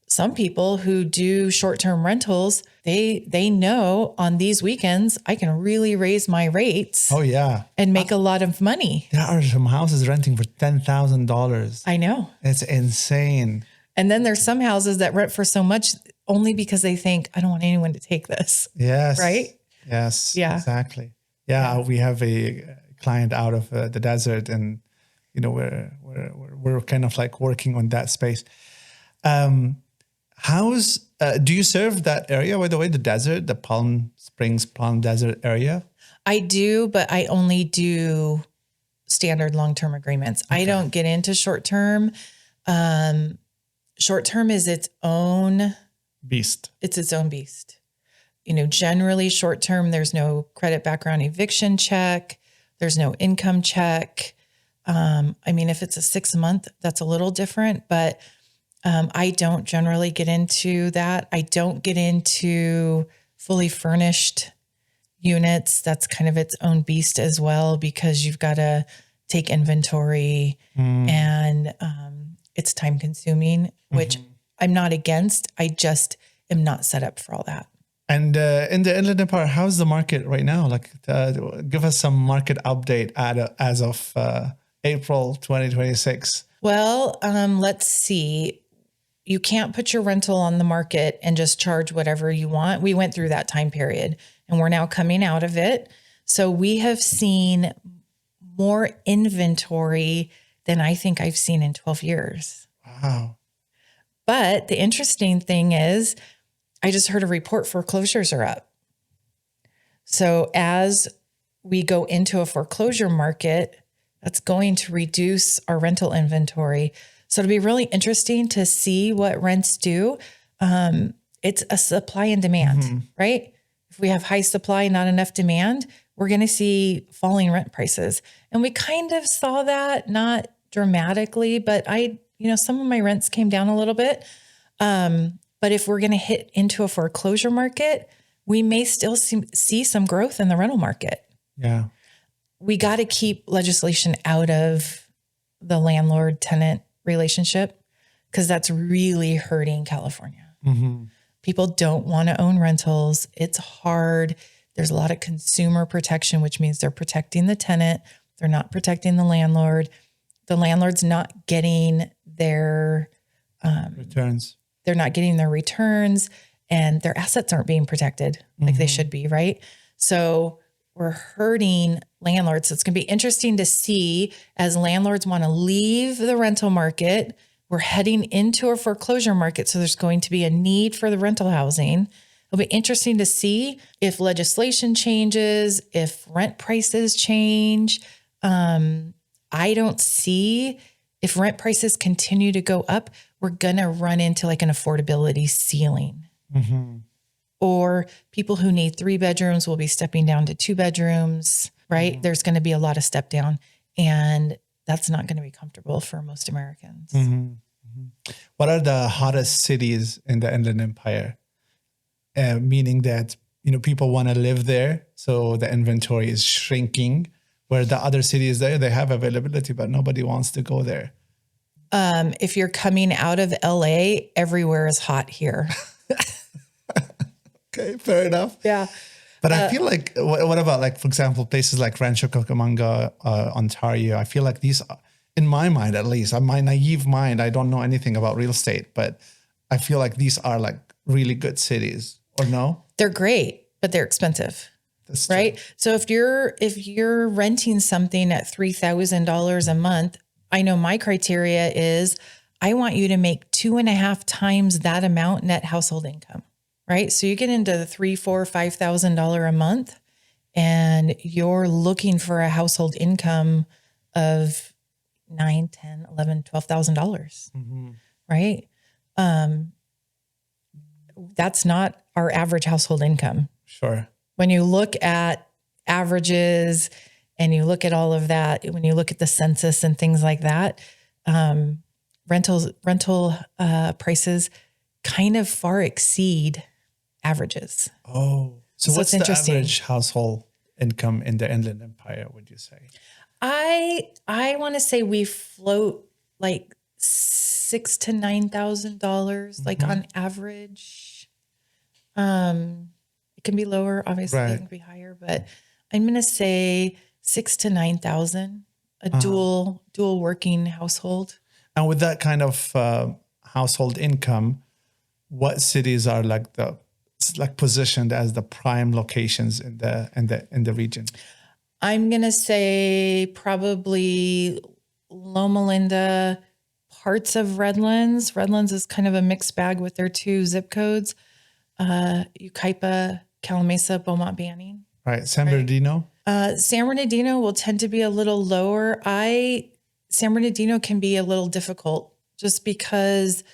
Some people who do short-term rentals, they know on these weekends, I can really raise my rates. Oh, yeah. And make a lot of money. There are some houses renting for $10,000. I know. It's insane. And then there's some houses that rent for so much only because they think, I don't want anyone to take this. Yes. Right? Yes. Yeah. Exactly. Yeah. We have a client out of the desert and, we're kind of like working on that space. Do you serve that area, by the way, the desert, the Palm Springs, Palm Desert area? I do, but I only do standard long-term agreements. Okay. I don't get into short-term. Short-term is its own beast. It's its own beast. Generally short-term, there's no credit background eviction check. There's no income check. If it's a 6-month, that's a little different, but I don't generally get into that. I don't get into fully furnished units. That's kind of its own beast as well, because you've got to take inventory and it's time consuming, which I'm not against. I just am not set up for all that. And in the Inland Empire, how's the market right now? Give us some market update as of April 2026. Well, let's see. You can't put your rental on the market and just charge whatever you want. We went through that time period and we're now coming out of it. So we have seen more inventory than I think I've seen in 12 years. Wow. But the interesting thing is, I just heard a report foreclosures are up. So as we go into a foreclosure market, that's going to reduce our rental inventory. So it'll be really interesting to see what rents do. It's a supply and demand, right? If we have high supply, not enough demand, we're going to see falling rent prices. And we kind of saw that, not dramatically, but some of my rents came down a little bit. But if we're going to hit into a foreclosure market, we may still see some growth in the rental market. Yeah. We got to keep legislation out of the landlord-tenant relationship because that's really hurting California. People don't want to own rentals. It's hard. There's a lot of consumer protection, which means they're protecting the tenant. They're not protecting the landlord. The landlord's not getting their returns. They're not getting their returns and their assets aren't being protected like they should be, right? So we're hurting landlords. So it's going to be interesting to see as landlords want to leave the rental market, We're heading into a foreclosure market. So there's going to be a need for the rental housing. It'll be interesting to see if legislation changes, if rent prices change. I don't see if rent prices continue to go up, we're going to run into like an affordability ceiling. Or people who need 3 bedrooms will be stepping down to 2 bedrooms, right? There's going to be a lot of step down, and that's not going to be comfortable for most Americans. What are the hottest cities in the Inland Empire? Meaning that, people want to live there. So the inventory is shrinking, where the other cities there, they have availability, but nobody wants to go there. If you're coming out of LA, everywhere is hot here. Okay, fair enough. Yeah. But I feel like, what about like, for example, places like Rancho Cucamonga, Ontario? I feel like these, in my mind at least, my naive mind, I don't know anything about real estate, but I feel like these are like really good cities, or no? They're great, but they're expensive. That's right? true. So if you're renting something at $3,000 a month, I know my criteria is I want you to make 2.5 times that amount net household income, right? So you get into the $3,000, $4,000, $5,000 a month, and you're looking for a household income of $9,000, $10,000, $11,000, $12,000, right? That's not our average household income. Sure. When you look at averages and you look at all of that, when you look at the census and things like that, rental prices kind of far exceed averages. Oh, so what's it's the interesting. average household income in the Inland Empire, would you say? I want to say we float like $6,000 to $9,000, like on average. It can be lower, obviously, Right. it can be higher, but I'm going to say 6,000 to 9,000, a dual working household. And with that kind of household income, what cities are positioned as the prime locations in the region? I'm going to say probably Loma Linda, parts of Redlands. Redlands is kind of a mixed bag with their 2 zip codes. Yucaipa, Calamasa, Beaumont, Banning. Right. San Bernardino? San Bernardino will tend to be a little lower. San Bernardino can be a little difficult just because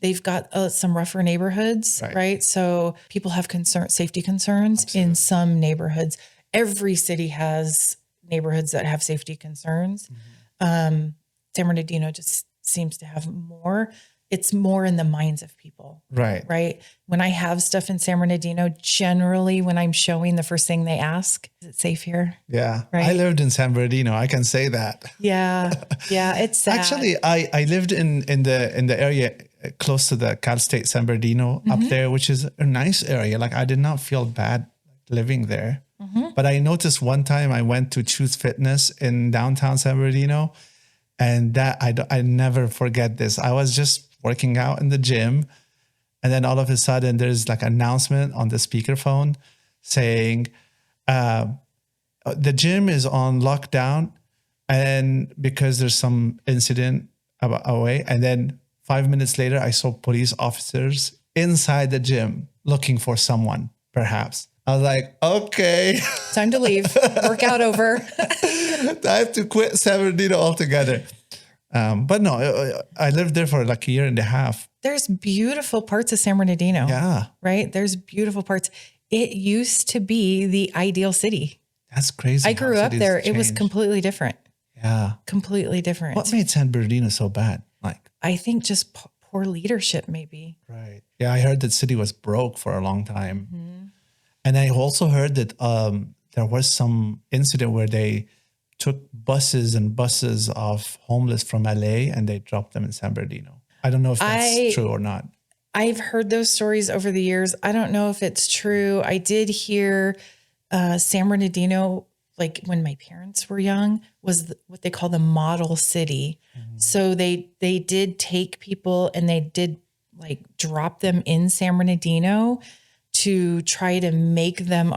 they've got some rougher neighborhoods, right? So people have safety concerns in some neighborhoods. Every city has neighborhoods that have safety concerns. San Bernardino just seems to have more. It's more in the minds of people. Right. When I have stuff in San Bernardino, generally when I'm showing, the first thing they ask, is it safe here? Yeah. Right. I lived in San Bernardino. I can say that. Yeah. Yeah. It's sad. Actually, I lived in the area close to the Cal State San Bernardino up there, which is a nice area. Like I did not feel bad living there. But I noticed one time I went to Choose Fitness in downtown San Bernardino, and that I never forget this. I was just working out in the gym, and then all of a sudden there's like an announcement on the speakerphone saying the gym is on lockdown, and because there's some incident away. And then 5 minutes later, I saw police officers inside the gym looking for someone, perhaps. I was like, okay. Time to leave. Workout over. I have to quit San Bernardino altogether. But no, I lived there for like a year and a half. There's beautiful parts of San Bernardino. Yeah. Right? There's beautiful parts. It used to be the ideal city. That's crazy. I grew up there. It was changed. completely different. Yeah. Completely different. What made San Bernardino so bad? I think just poor leadership, maybe. Right. Yeah, I heard that city was broke for a long time. And I also heard that there was some incident where they took buses and buses of homeless from LA and they dropped them in San Bernardino. I don't know if that's true or not. I've heard those stories over the years. I don't know if it's true. I did hear San Bernardino, like when my parents were young, was what they call the model city. So they did take people and they did like drop them in San Bernardino to try to make them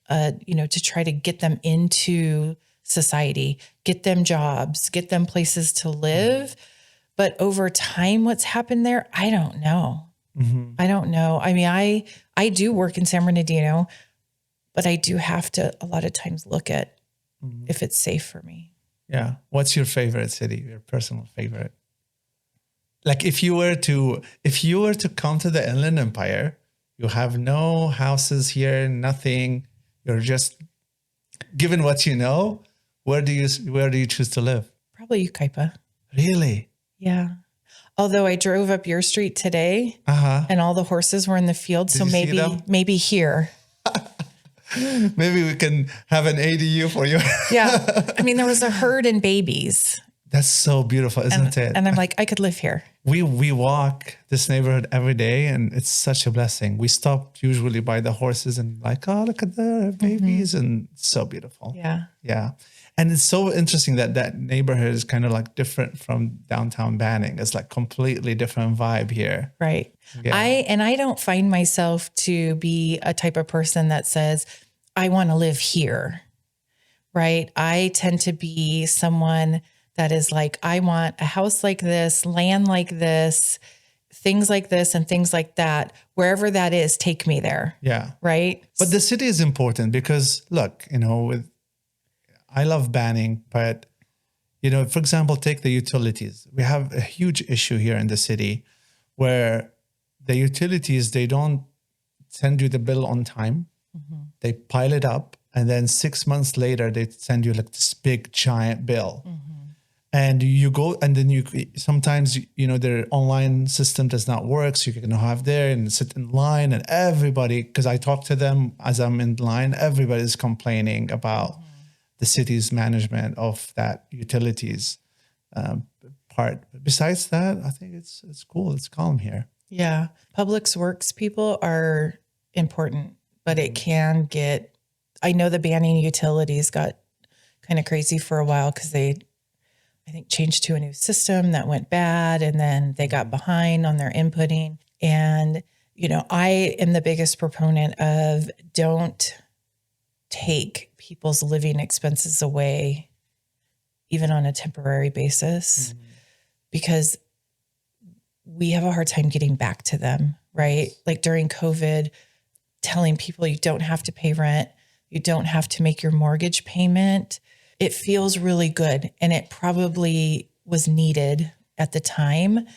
to try to get them into society, get them jobs, get them places to live. But over time, what's happened there, I don't know. I don't know. I mean, I do work in San Bernardino, but I do have to a lot of times look at if it's safe for me. Yeah. What's your favorite city? Your personal favorite? Like if you were to come to the Inland Empire, you have no houses here, nothing. You're just given what you know. Where do you choose to live? Probably Yucaipa. Really? Yeah. Although I drove up your street today and all the horses were in the field. Did so you see them? maybe here. Maybe we can have an ADU for you. Yeah. I mean, there was a herd and babies. That's so beautiful, isn't it? And I'm like, I could live here. We walk this neighborhood every day, and it's such a blessing. We stop usually by the horses and like, oh, look at the babies, and it's so beautiful. Yeah. Yeah. And it's so interesting that neighborhood is kind of like different from downtown Banning. It's like completely different vibe here. Right. Yeah. I don't find myself to be a type of person that says, I want to live here. Right. I tend to be someone that is like, I want a house like this, land like this, things like this, and things like that. Wherever that is, take me there. Yeah. Right. But the city is important because look, I love Banning, but for example, take the utilities. We have a huge issue here in the city where the utilities, they don't send you the bill on time. They pile it up, and then 6 months later, they send you like this big giant bill. And you go, and then sometimes, their online system does not work. So you can have there and sit in line, and everybody, because I talk to them as I'm in line, everybody's complaining about the city's management of that utilities part. But besides that, I think it's cool. It's calm here. Yeah. Public works people are important, but it can get, I know the Banning utilities got kind of crazy for a while because they, I think, changed to a new system that went bad, and then they got behind on their inputting. And, I am the biggest proponent of don't take people's living expenses away, even on a temporary basis, because we have a hard time getting back to them, right? Like during COVID, telling people you don't have to pay rent, you don't have to make your mortgage payment. It feels really good. And it probably was needed at the time,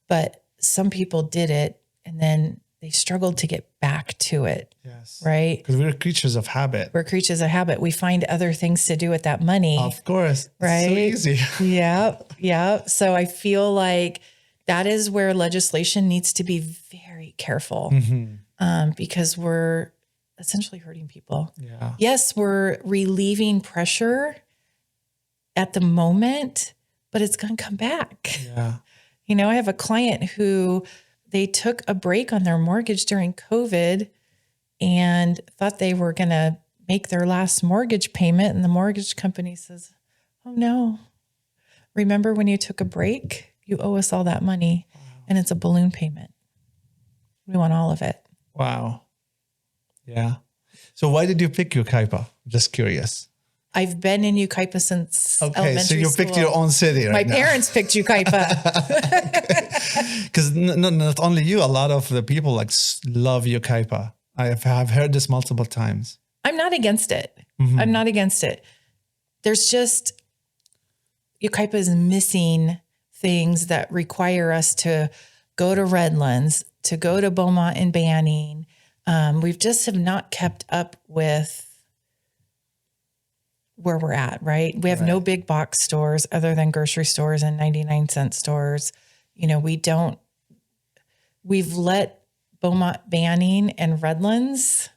but some people did it and then they struggled to get back to it. Yes. Right? Because we're creatures of habit. We're creatures of habit. We find other things to do with that money. Of course. Right? It's so easy. Yeah. So I feel like that is where legislation needs to be very careful because we're essentially hurting people. Yeah. Yes, we're relieving pressure at the moment, but it's going to come back. Yeah. I have a client who they took a break on their mortgage during COVID and thought they were going to make their last mortgage payment. And the mortgage company says, oh no, remember when you took a break? You owe us all that money. Wow. And it's a balloon payment. We want all of it. Wow. Yeah. So why did you pick Yucaipa? Just curious. I've been in Yucaipa since elementary so you school. picked your own city right now. My parents picked Yucaipa. Because not only you, a lot of the people love Yucaipa. I have heard this multiple times. I'm not against it. I'm not against it. There's just, Yucaipa is missing things that require us to go to Redlands, to go to Beaumont and Banning. We've just have not kept up with where we're at, right? We have no big box stores other than grocery stores and 99-cent stores. We've let Beaumont, Banning, and Redlands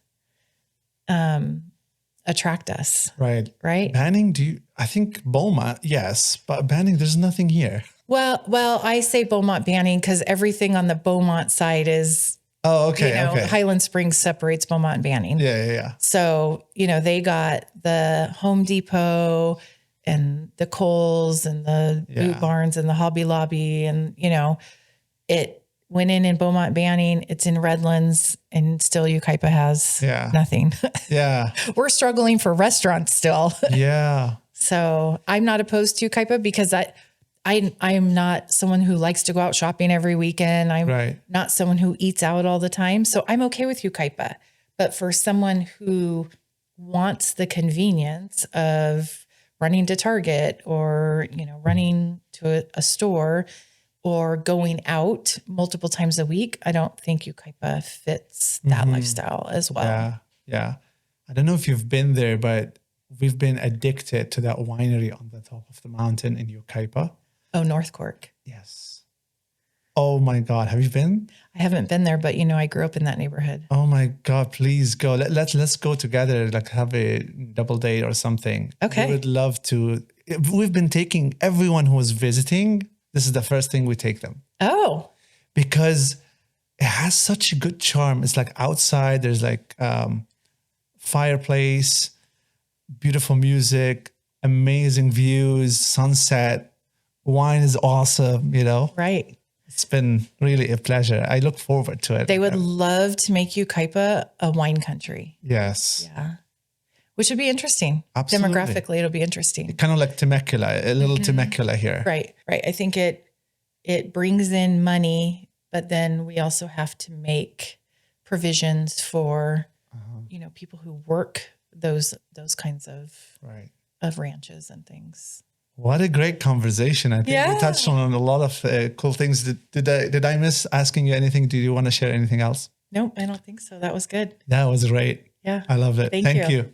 attract us. Right. Right. Banning, I think Beaumont, yes, but Banning, there's nothing here. Well, I say Beaumont, Banning because everything on the Beaumont side is, okay. Highland Springs separates Beaumont and Banning. Yeah. So, they got the Home Depot and the Kohl's and the Boot Barns and the Hobby Lobby. And, it went in Beaumont, Banning, it's in Redlands, and still Yucaipa has nothing. Yeah. We're struggling for restaurants still. Yeah. So I'm not opposed to Yucaipa because I'm not someone who likes to go out shopping every weekend. I'm Right. not someone who eats out all the time. So I'm okay with Yucaipa. But for someone who wants the convenience of running to Target or, running to a store or going out multiple times a week, I don't think Yucaipa fits that lifestyle as well. Yeah. Yeah. I don't know if you've been there, but we've been addicted to that winery on the top of the mountain in Yucaipa. Oh, North Cork. Yes. Oh my God. Have you been? I haven't been there, but I grew up in that neighborhood. Oh my God, please go. Let's go together, like have a double date or something. Okay. We would love to. We've been taking everyone who is visiting. This is the first thing we take them Oh, because it has such a good charm. It's like outside, there's like fireplace, beautiful music, amazing views, sunset, wine is awesome, right. It's been really a pleasure. I look forward to it. They would love to make Yucaipa a wine country. Yes. Yeah. Which would be interesting. Absolutely. Demographically, it'll be interesting. Kind of like Temecula, a little Temecula here. Right. I think it brings in money, but then we also have to make provisions for, people who work those kinds of ranches and things. What a great conversation. I think Yeah. we touched on a lot of cool things. Did I miss asking you anything? Do you want to share anything else? Nope, I don't think so. That was good. That was great. Yeah. I loved it. Thank Thank you. you.